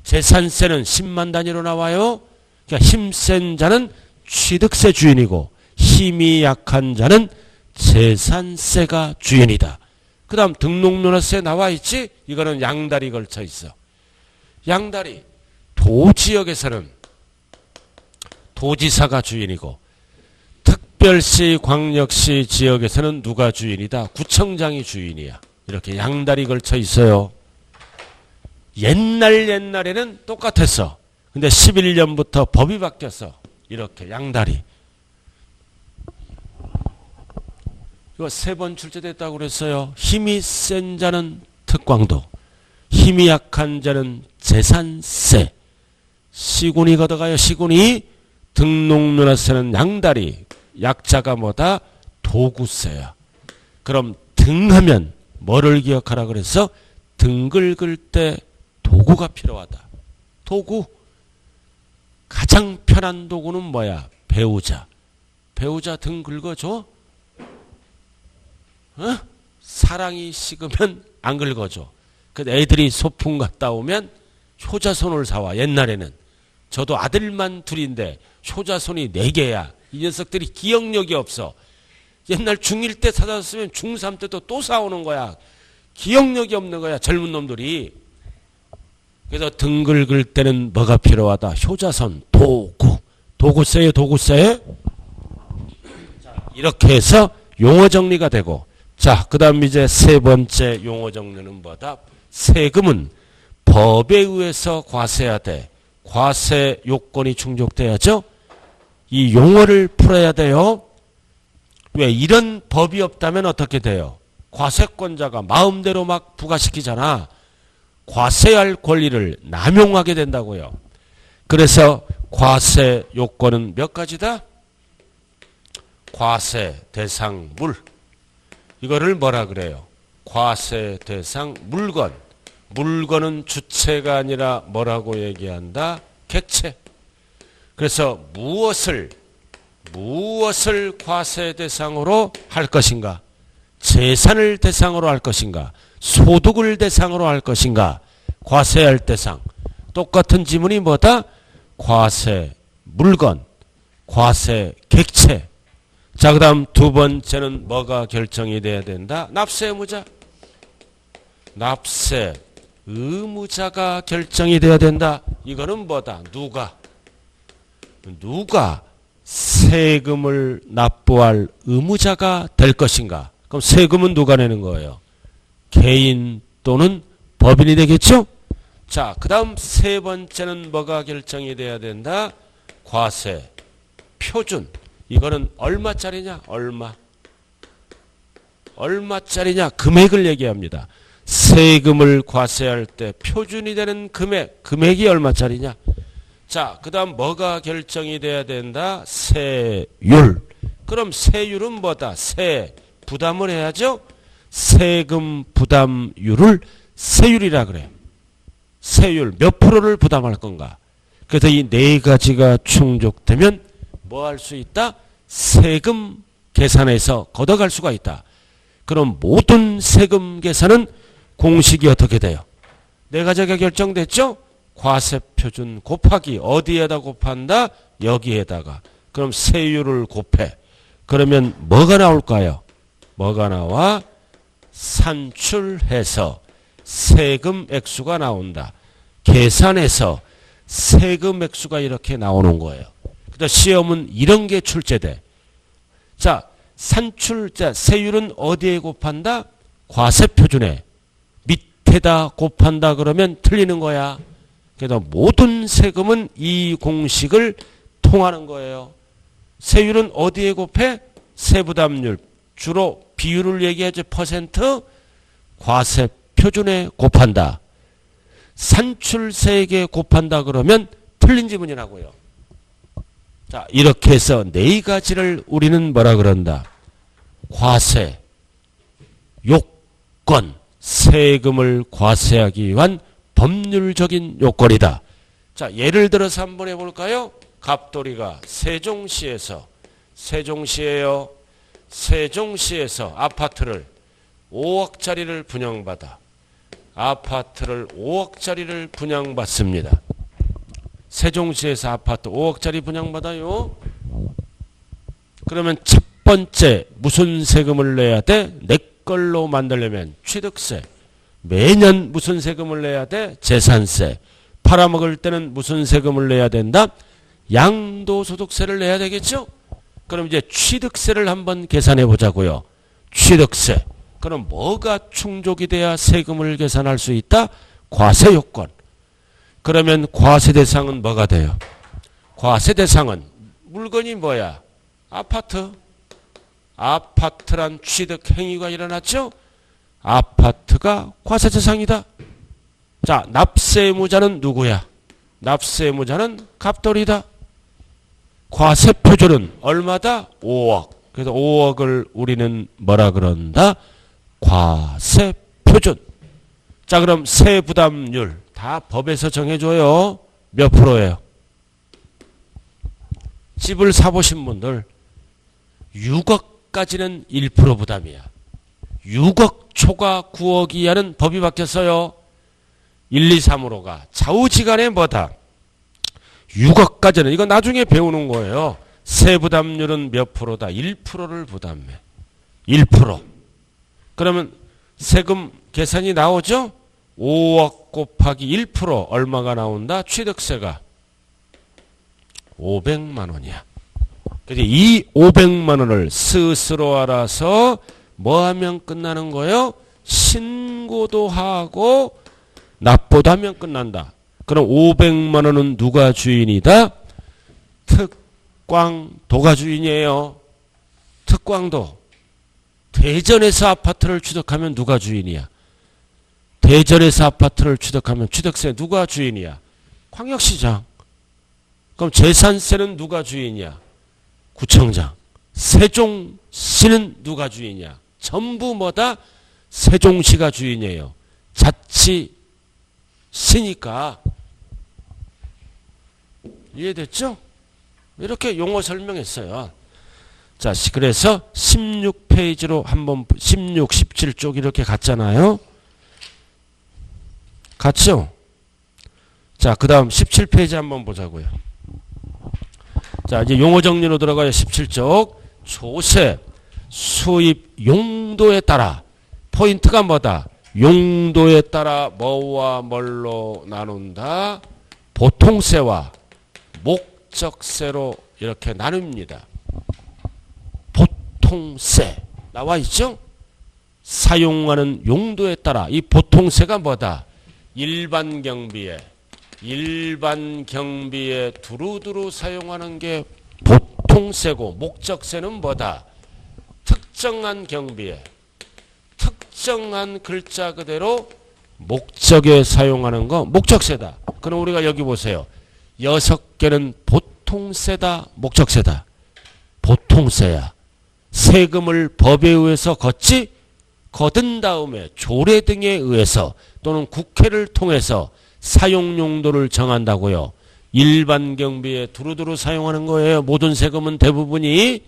재산세는 10만 단위로 나와요. 그러니까 힘센 자는 취득세 주인이고 힘이 약한 자는 재산세가 주인이다. 그 다음 등록면허세 나와 있지? 이거는 양다리 걸쳐 있어. 양다리. 도지역에서는 도지사가 주인이고 특별시, 광역시 지역에서는 누가 주인이다? 구청장이 주인이야. 이렇게 양다리 걸쳐 있어요. 옛날에는 똑같았어. 근데 11년부터 법이 바뀌었어. 이렇게 양다리. 이거 3번 출제됐다고 그랬어요. 힘이 센 자는 특광도, 힘이 약한 자는 재산세. 시군이 걷어가요. 시군이. 등록면허세는 양다리. 약자가 뭐다? 도구세야. 그럼 등하면 뭐를 기억하라 그랬어? 등 긁을 때 도구가 필요하다. 도구. 가장 편한 도구는 뭐야? 배우자. 배우자 등 긁어줘? 어? 사랑이 식으면 안 긁어줘. 그 애들이 소풍 갔다 오면 효자손을 사와. 옛날에는. 저도 아들만 둘인데 효자손이 4개야. 이 녀석들이 기억력이 없어. 옛날 중1 때 사다 줬으면 중3 때도 또 사오는 거야. 기억력이 없는 거야. 젊은 놈들이. 그래서 등 긁을 때는 뭐가 필요하다? 효자손, 도구. 도구세요, 도구세. 이렇게 해서 용어 정리가 되고, 자, 그 다음 이제 3번째 용어 정리는 뭐다? 세금은 법에 의해서 과세해야 돼. 과세 요건이 충족돼야죠. 이 용어를 풀어야 돼요. 왜? 이런 법이 없다면 어떻게 돼요? 과세권자가 마음대로 막 부과시키잖아. 과세할 권리를 남용하게 된다고요. 그래서 과세 요건은 몇 가지다? 과세 대상 물. 이거를 뭐라 그래요? 과세 대상 물건. 물건은 주체가 아니라 뭐라고 얘기한다? 객체. 그래서 무엇을 과세 대상으로 할 것인가? 재산을 대상으로 할 것인가? 소득을 대상으로 할 것인가? 과세할 대상. 똑같은 지문이 뭐다? 과세 물건, 과세 객체. 자, 그 다음 2번째는 뭐가 결정이 돼야 된다? 납세 의무자. 납세 의무자가 결정이 돼야 된다. 이거는 뭐다? 누가 세금을 납부할 의무자가 될 것인가? 그럼 세금은 누가 내는 거예요? 개인 또는 법인이 되겠죠? 자, 그 다음 3번째는 뭐가 결정이 돼야 된다? 과세 표준. 이거는 얼마짜리냐? 얼마짜리냐? 금액을 얘기합니다. 세금을 과세할 때 표준이 되는 금액이 얼마짜리냐? 자, 그 다음 뭐가 결정이 돼야 된다? 세율. 그럼 세율은 뭐다? 부담을 해야죠? 세금 부담율을 세율이라 그래. 세율 몇 프로를 부담할 건가? 그래서 이 4가지가 충족되면 뭐 할 수 있다? 세금 계산에서 걷어갈 수가 있다. 그럼 모든 세금 계산은 공식이 어떻게 돼요? 4가지가 결정됐죠? 과세표준 곱하기 어디에다 곱한다? 여기에다가. 그럼 세율을 곱해. 그러면 뭐가 나올까요? 뭐가 나와? 산출해서 세금 액수가 나온다. 계산해서 세금 액수가 이렇게 나오는 거예요. 그래서 시험은 이런 게 출제돼. 자, 세율은 어디에 곱한다? 과세표준에. 밑에다 곱한다 그러면 틀리는 거야. 그래서 모든 세금은 이 공식을 통하는 거예요. 세율은 어디에 곱해? 세부담률. 주로 비율을 얘기하죠. 퍼센트. 과세표준에 곱한다. 산출세액에 곱한다 그러면 틀린 지문이라고요. 자, 이렇게 해서 네 가지를 우리는 뭐라 그런다? 과세, 요건, 세금을 과세하기 위한 법률적인 요건이다. 자, 예를 들어서 한번 해볼까요? 갑돌이가 세종시에서 아파트를 5억짜리를 분양받아 아파트를 5억짜리를 분양받습니다. 세종시에서 아파트 5억짜리 분양받아요. 그러면 첫 번째 무슨 세금을 내야 돼? 내 걸로 만들려면 취득세. 매년 무슨 세금을 내야 돼? 재산세. 팔아먹을 때는 무슨 세금을 내야 된다? 양도소득세를 내야 되겠죠? 그럼 이제 취득세를 한번 계산해 보자고요. 취득세. 그럼 뭐가 충족이 돼야 세금을 계산할 수 있다? 과세 요건. 그러면 과세 대상은 뭐가 돼요? 과세 대상은 물건이 뭐야? 아파트. 아파트란 취득 행위가 일어났죠? 아파트가 과세 대상이다. 자, 납세의무자는 누구야? 납세의무자는 갑돌이다. 과세 표준은 얼마다? 5억. 그래서 5억을 우리는 뭐라 그런다? 과세 표준. 자, 그럼 세부담률 다 법에서 정해줘요. 몇 프로예요? 집을 사보신 분들 6억까지는 1% 부담이야. 6억 초과 9억 이하는 법이 바뀌었어요. 1, 2, 3으로 가. 좌우지간에 뭐다? 6억까지는 이거 나중에 배우는 거예요. 세부담률은 몇 프로다? 1%를 부담해. 1%. 그러면 세금 계산이 나오죠? 5억 곱하기 1% 얼마가 나온다? 취득세가 500만 원이야. 그래서 이 500만 원을 스스로 알아서 뭐 하면 끝나는 거예요? 신고도 하고 납부도 하면 끝난다. 그럼 500만 원은 누가 주인이다? 특광도가 주인이에요. 특광도. 대전에서 아파트를 취득하면 누가 주인이야? 대전에서 아파트를 취득하면 취득세 누가 주인이야? 광역시장. 그럼 재산세는 누가 주인이야? 구청장. 세종시는 누가 주인이야? 전부 뭐다? 세종시가 주인이에요. 자치시니까. 이해됐죠? 이렇게 용어 설명했어요. 자, 그래서 16페이지로 한번 16, 17쪽 이렇게 갔잖아요. 갔죠? 자, 그 다음 17페이지 한번 보자고요. 자, 이제 용어 정리로 들어가요. 17쪽. 조세, 수입, 용도에 따라. 포인트가 뭐다? 용도에 따라 뭐와 뭘로 나눈다? 보통세와 목적세로 이렇게 나눕니다. 보통세. 나와 있죠? 사용하는 용도에 따라. 이 보통세가 뭐다? 일반 경비에 두루두루 사용하는 게 보통세고, 목적세는 뭐다? 특정한 경비에 특정한 글자 그대로 목적에 사용하는 거 목적세다. 그럼 우리가 여기 보세요. 6개는 보통세다, 목적세다. 보통세야. 세금을 법에 의해서 거둔 다음에 조례 등에 의해서 또는 국회를 통해서 사용용도를 정한다고요. 일반 경비에 두루두루 사용하는 거예요. 모든 세금은 대부분이.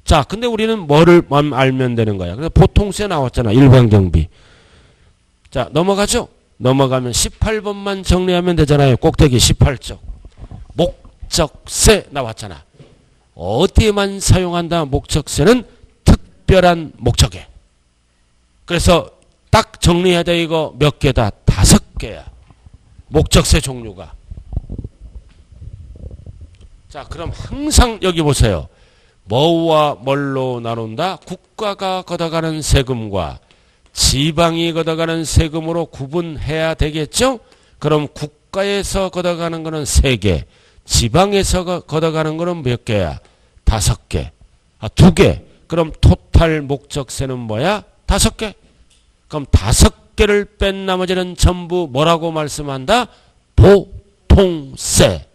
자, 근데 우리는 뭐를 알면 되는 거야. 그래서 보통세 나왔잖아. 일반 경비. 자, 넘어가죠? 넘어가면 18번만 정리하면 되잖아요. 꼭대기 18쪽. 목적세 나왔잖아. 어디에만 사용한다? 목적세는 특별한 목적에. 그래서 딱 정리해야 돼. 이거 몇 개다? 5개야. 목적세 종류가. 자, 그럼 항상 여기 보세요. 뭐와 뭘로 나눈다? 국가가 걷어가는 세금과 지방이 걷어가는 세금으로 구분해야 되겠죠? 그럼 국가에서 걷어가는 거는 3개, 지방에서 걷어가는 거는 몇 개야? 5개. 2개. 그럼 토탈 목적세는 뭐야? 5개. 그럼 5개를 뺀 나머지는 전부 뭐라고 말씀한다? 보통세.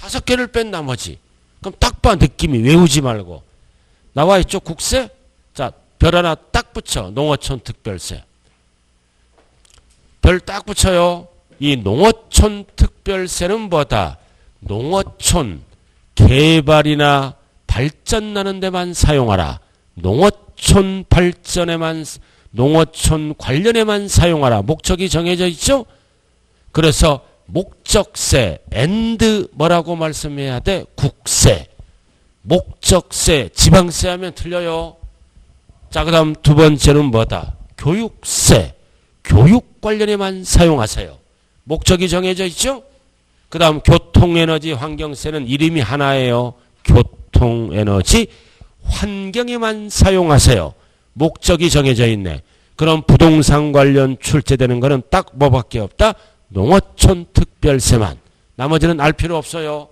5개를 뺀 나머지. 그럼 딱 봐, 느낌이. 외우지 말고. 나와 있죠, 국세? 자, 별 하나 딱 붙여. 농어촌 특별세. 별 딱 붙여요. 이 농어촌 특별세는 뭐다? 농어촌 개발이나 발전나는 데만 사용하라. 농어촌 발전에만, 농어촌 관련에만 사용하라. 목적이 정해져 있죠? 그래서 목적세, and 뭐라고 말씀해야 돼? 국세. 목적세, 지방세 하면 틀려요. 자, 그 다음 두 번째는 뭐다? 교육세. 교육 관련에만 사용하세요. 목적이 정해져 있죠? 그 다음 교통에너지 환경세는 이름이 하나예요. 교통에너지 환경에만 사용하세요. 목적이 정해져 있네. 그럼 부동산 관련 출제되는 거는 딱 뭐밖에 없다? 농어촌 특별세만. 나머지는 알 필요 없어요.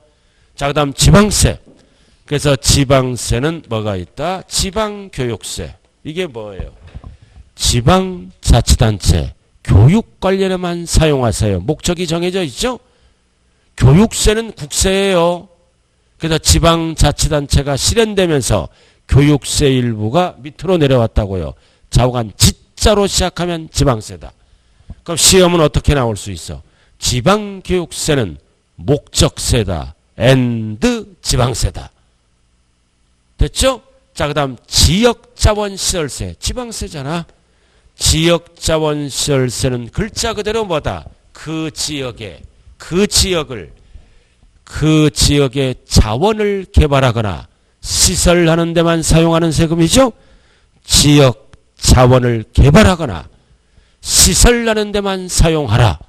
자, 그 다음 지방세. 그래서 지방세는 뭐가 있다? 지방교육세. 이게 뭐예요? 지방자치단체 교육 관련에만 사용하세요. 목적이 정해져 있죠? 교육세는 국세예요. 그래서 지방자치단체가 실현되면서 교육세 일부가 밑으로 내려왔다고요. 좌우간 지자로 시작하면 지방세다. 그럼 시험은 어떻게 나올 수 있어? 지방교육세는 목적세다. and 지방세다. 됐죠? 자, 그 다음 지역자원시설세. 지방세잖아. 지역자원시설세는 글자 그대로 뭐다? 그 지역의 자원을 개발하거나 시설하는 데만 사용하는 세금이죠. 지역 자원을 개발하거나 시설하는 데만 사용하라.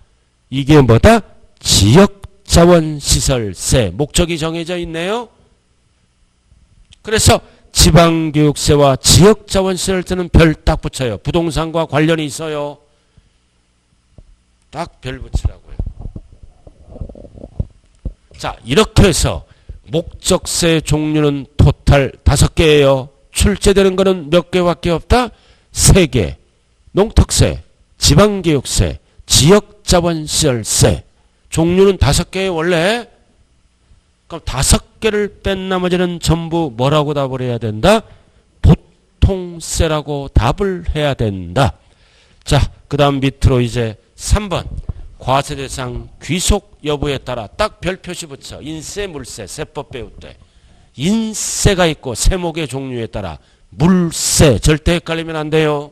이게 뭐다? 지역자원시설세. 목적이 정해져 있네요. 그래서 지방교육세와 지역자원시설세는 별 딱 붙여요. 부동산과 관련이 있어요. 딱 별 붙이라고요. 자, 이렇게 해서 목적세 종류는 토탈 5개예요. 출제되는 거는 몇 개밖에 없다? 3개. 농특세, 지방교육세, 지역자원시설세. 종류는 5개예요, 원래. 그럼 5개를 뺀 나머지는 전부 뭐라고 답을 해야 된다? 보통세라고 답을 해야 된다. 자, 그 다음 밑으로 이제 3번. 과세대상 귀속 여부에 따라 딱 별 표시 붙여. 인세, 물세, 세법 배울 때. 인세가 있고 세목의 종류에 따라 물세. 절대 헷갈리면 안 돼요.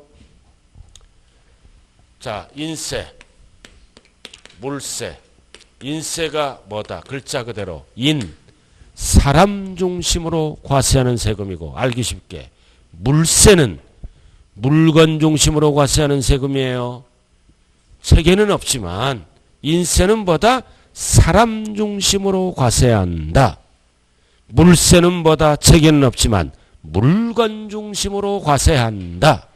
자, 인세, 물세. 인세가 뭐다? 글자 그대로 인, 사람 중심으로 과세하는 세금이고, 알기 쉽게 물세는 물건 중심으로 과세하는 세금이에요. 체계는 없지만 인세는 뭐다? 사람 중심으로 과세한다. 물세는 뭐다? 체계는 없지만 물건 중심으로 과세한다.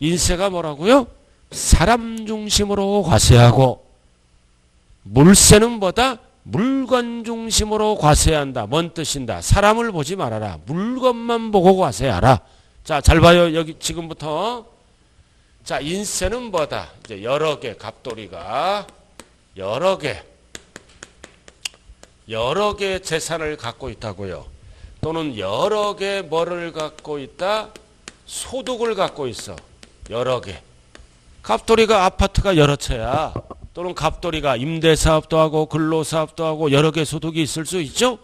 인세가 뭐라고요? 사람 중심으로 과세하고, 물세는 뭐다? 물건 중심으로 과세한다. 뭔 뜻인다? 사람을 보지 말아라. 물건만 보고 과세하라. 자, 잘 봐요. 여기 지금부터. 자, 인세는 뭐다? 이제 여러 개, 갑돌이가 여러 개 재산을 갖고 있다고요. 또는 여러 개 뭐를 갖고 있다? 소득을 갖고 있어. 여러 개. 갑돌이가 아파트가 여러 채야. 또는 갑돌이가 임대사업도 하고 근로사업도 하고 여러 개 소득이 있을 수 있죠.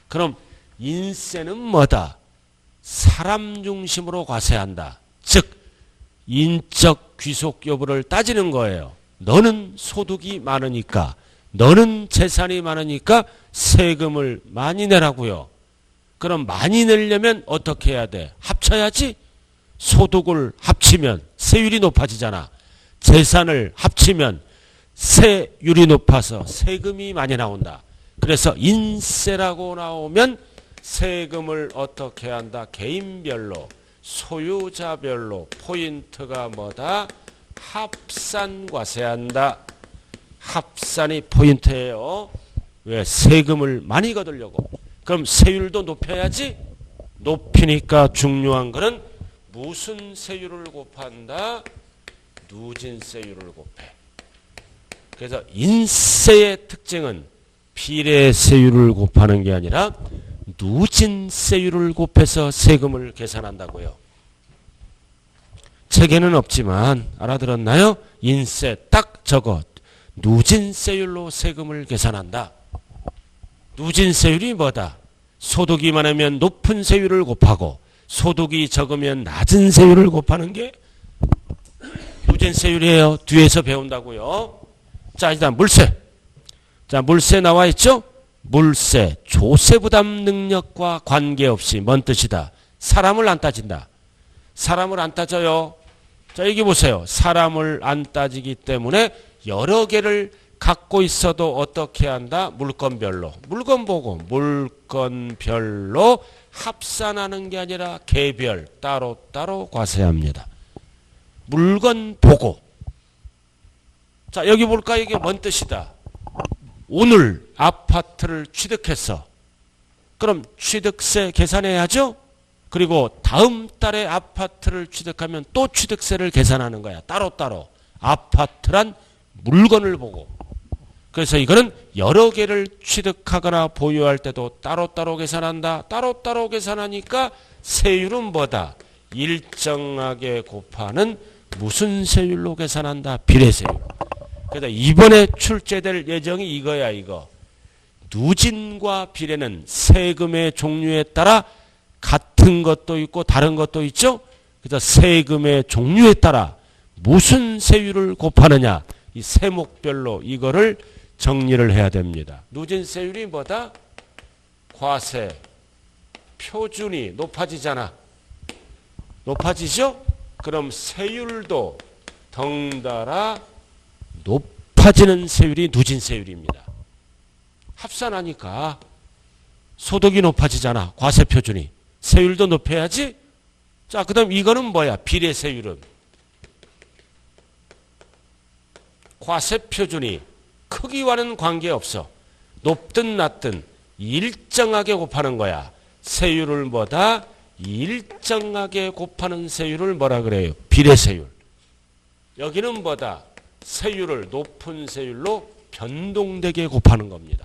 그럼 인세는 뭐다? 사람 중심으로 과세한다. 즉 인적 귀속 여부를 따지는 거예요. 너는 소득이 많으니까, 너는 재산이 많으니까 세금을 많이 내라고요. 그럼 많이 내려면 어떻게 해야 돼? 합쳐야지. 소득을 합치면 세율이 높아지잖아. 재산을 합치면 세율이 높아서 세금이 많이 나온다. 그래서 인세라고 나오면 세금을 어떻게 한다? 개인별로, 소유자별로 포인트가 뭐다? 합산과세한다. 합산이 포인트예요. 왜? 세금을 많이 거두려고. 그럼 세율도 높여야지. 높이니까 중요한 거는 무슨 세율을 곱한다? 누진세율을 곱해. 그래서 인세의 특징은 비례세율을 곱하는 게 아니라 누진세율을 곱해서 세금을 계산한다고요. 책에는 없지만 알아들었나요? 인세 딱 저거 누진세율로 세금을 계산한다. 누진세율이 뭐다? 소득이 많으면 높은 세율을 곱하고 소득이 적으면 낮은 세율을 곱하는 게 누진세율이에요. 뒤에서 배운다고요. 자, 일단 물세. 자, 물세 나와 있죠? 물세, 조세부담 능력과 관계없이 뭔 뜻이다? 사람을 안 따진다. 사람을 안 따져요. 자, 여기 보세요. 사람을 안 따지기 때문에 여러 개를 갖고 있어도 어떻게 한다? 물건별로. 물건 보고 물건별로 합산하는 게 아니라 개별 따로따로 과세합니다. 물건 보고. 자, 여기 볼까? 이게 뭔 뜻이다? 오늘 아파트를 취득했어. 그럼 취득세 계산해야죠? 그리고 다음 달에 아파트를 취득하면 또 취득세를 계산하는 거야. 따로따로. 아파트란 물건을 보고. 그래서 이거는 여러 개를 취득하거나 보유할 때도 따로따로 계산한다. 따로따로 계산하니까 세율은 뭐다? 일정하게 곱하는 무슨 세율로 계산한다? 비례세율. 그래서 이번에 출제될 예정이 이거야, 이거. 누진과 비례는 세금의 종류에 따라 같은 것도 있고 다른 것도 있죠? 그래서 세금의 종류에 따라 무슨 세율을 곱하느냐? 이 세목별로 이거를 정리를 해야 됩니다. 누진세율이 뭐다? 과세, 표준이 높아지잖아. 높아지죠? 그럼 세율도 덩달아 높아지는 세율이 누진세율입니다. 합산하니까 소득이 높아지잖아. 과세 표준이. 세율도 높여야지. 자, 그 다음 이거는 뭐야? 비례세율은. 과세 표준이 크기와는 관계없어. 높든 낮든 일정하게 곱하는 거야. 세율을 뭐다? 일정하게 곱하는 세율을 뭐라 그래요? 비례세율. 여기는 뭐다? 세율을 높은 세율로 변동되게 곱하는 겁니다.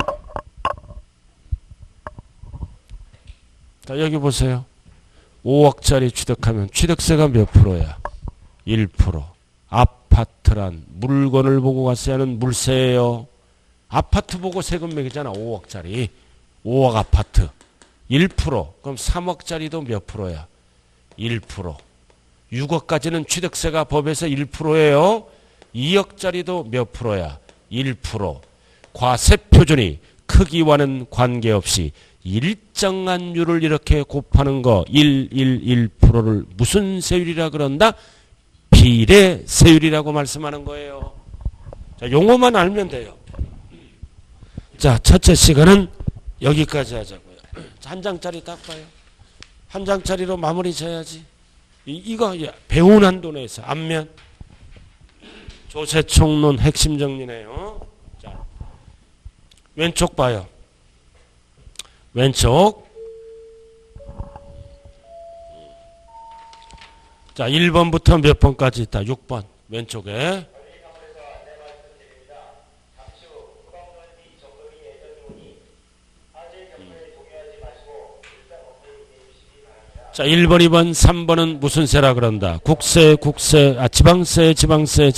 자, 여기 보세요. 5억짜리 취득하면 취득세가 몇 프로야? 1%. 아파트란 물건을 보고 과세하는 물세예요. 아파트 보고 세금 매기잖아. 5억짜리. 5억 아파트. 1%. 그럼 3억짜리도 몇 프로야? 1%. 6억까지는 취득세가 법에서 1%예요. 2억짜리도 몇 프로야? 1%. 과세 표준이 크기와는 관계없이 일정한 율을 이렇게 곱하는 거 111%를 무슨 세율이라 그런다? 비례세율이라고 말씀하는 거예요. 자, 용어만 알면 돼요. 자, 첫째 시간은 여기까지 하자고요. 한 장짜리 딱 봐요. 한 장짜리로 마무리 져야지. 이거 배운 한도 내에서 앞면 조세총론 핵심 정리네요. 자, 왼쪽 봐요. 왼쪽. 자, 1번부터 몇 번까지 있다. 6번. 왼쪽에. 자, 1번, 2번, 3번은 무슨 세라 그런다? 국세, 지방세, 지방세.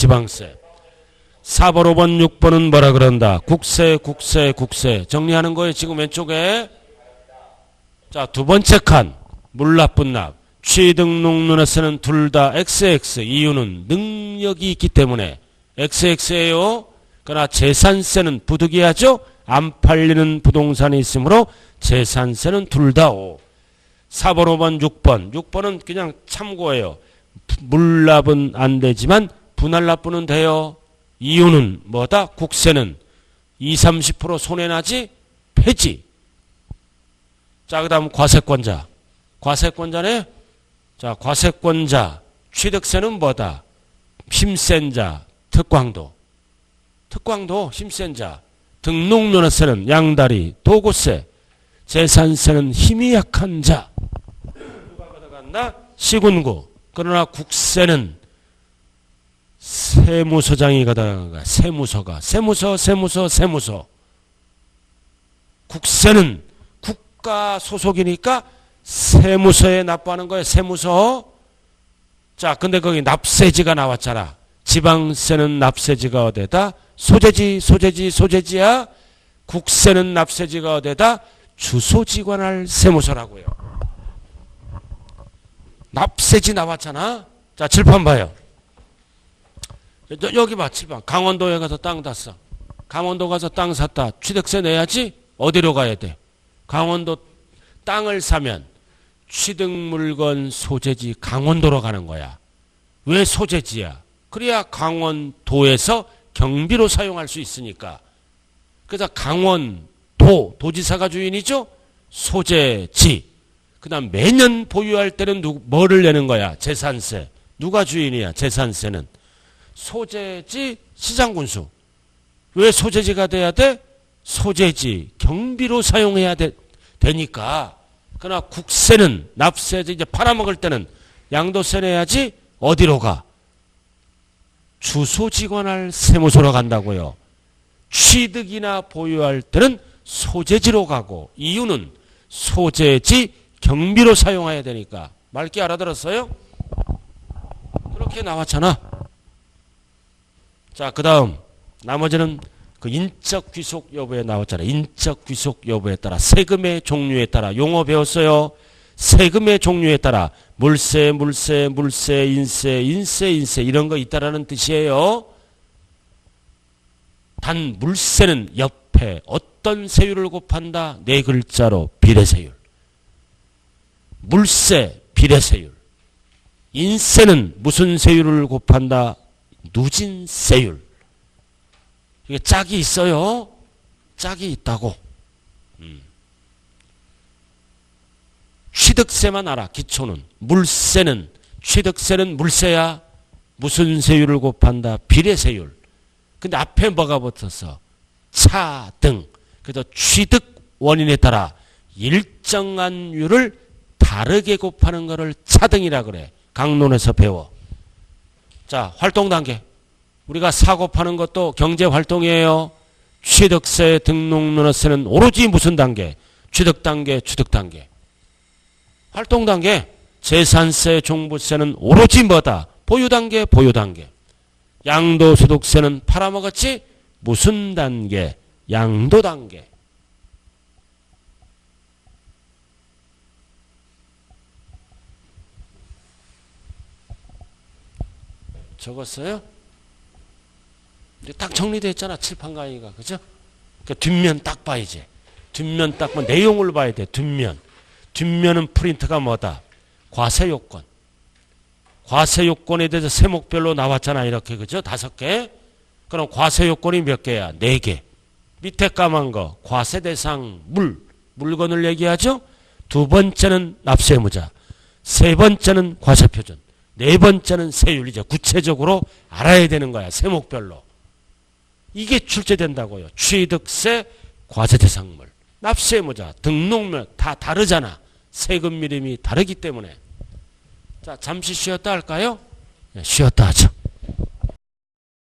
4번, 5번, 6번은 뭐라 그런다? 국세. 정리하는 거예요. 지금 왼쪽에. 자, 두 번째 칸. 물납분납. 취득농민세는 둘 다 XX. 이유는 능력이 있기 때문에 XX예요. 그러나 재산세는 부득이하죠. 안 팔리는 부동산이 있으므로 재산세는 둘 다 O. 4번, 5번, 6번. 6번은 그냥 참고예요. 물납은 안 되지만 분할납부는 돼요. 이유는 뭐다? 국세는 20, 30% 손해나지? 폐지. 자, 그 다음 과세권자. 과세권자네? 자, 과세권자. 취득세는 뭐다? 힘센 자. 특광도, 힘센 자. 등록면허세는 양다리, 도구세. 재산세는 힘이 약한 자. 누가 걷어간다? 시군구. 그러나 국세는 세무서장이 걷어간다. 세무서. 국세는 국가 소속이니까 세무서에 납부하는 거예요. 세무서. 자, 근데 거기 납세지가 나왔잖아. 지방세는 납세지가 어디다? 소재지, 소재지, 소재지야. 국세는 납세지가 어디다? 주소지관할 세무서라고요. 납세지 나왔잖아. 자, 칠판 봐요. 여기 봐, 칠판. 강원도에 가서 땅 샀어. 강원도 가서 땅 샀다. 취득세 내야지? 어디로 가야 돼? 강원도 땅을 사면 취득물건 소재지 강원도로 가는 거야. 왜 소재지야? 그래야 강원도에서 경비로 사용할 수 있으니까. 그래서 강원도, 도지사가 주인이죠? 소재지. 그 다음 매년 보유할 때는 뭐를 내는 거야? 재산세. 누가 주인이야? 재산세는. 소재지 시장군수. 왜 소재지가 돼야 돼? 소재지 경비로 사용해야 되니까. 그러나 국세는 납세지 이제 팔아먹을 때는 양도세 내야지. 어디로 가? 주소지관할 세무서로 간다고요. 취득이나 보유할 때는 소재지로 가고, 이유는 소재지 경비로 사용해야 되니까. 맑게 알아들었어요? 그렇게 나왔잖아. 자, 그 다음 나머지는 그 인적 귀속 여부에 나왔잖아. 인적 귀속 여부에 따라, 세금의 종류에 따라. 용어 배웠어요. 세금의 종류에 따라 물세, 물세, 물세, 인세, 인세, 인세 이런 거 있다라는 뜻이에요. 단 물세는 옆에 어떤 세율을 곱한다? 네 글자로 비례세율. 물세, 비례세율. 인세는 무슨 세율을 곱한다? 누진세율. 이게 짝이 있어요. 짝이 있다고. 취득세만 알아. 기초는. 물세는, 취득세는 물세야. 무슨 세율을 곱한다? 비례세율. 근데 앞에 뭐가 붙었어? 차등. 그래서 취득 원인에 따라 일정한 율을 다르게 곱하는 것을 차등이라 그래. 강론에서 배워. 자, 활동단계. 우리가 사고 파는 것도 경제활동이에요. 취득세, 등록면허세는 오로지 무슨 단계? 취득단계, 취득단계. 활동단계. 재산세, 종부세는 오로지 뭐다? 보유단계, 보유단계. 양도소득세는 팔아먹었지? 무슨 단계? 양도단계. 적었어요? 딱 정리되어 있잖아. 칠판 강의가. 그죠? 그러니까 뒷면 딱 봐야지. 뒷면 딱 봐. 내용을 봐야 돼. 뒷면. 뒷면은 프린트가 뭐다? 과세요건. 과세요건에 대해서 세목별로 나왔잖아. 이렇게. 그죠? 5개. 그럼 과세요건이 몇 개야? 4개. 밑에 까만 거. 과세대상 물건을 얘기하죠? 두 번째는 납세의무자. 세 번째는 과세표준. 네 번째는 세율. 이제 구체적으로 알아야 되는 거야. 세목별로. 이게 출제된다고요. 취득세, 과세대상물, 납세의무자, 등록물 다 다르잖아. 세금 이름이 다르기 때문에. 자, 잠시 쉬었다 할까요? 네, 쉬었다 하죠.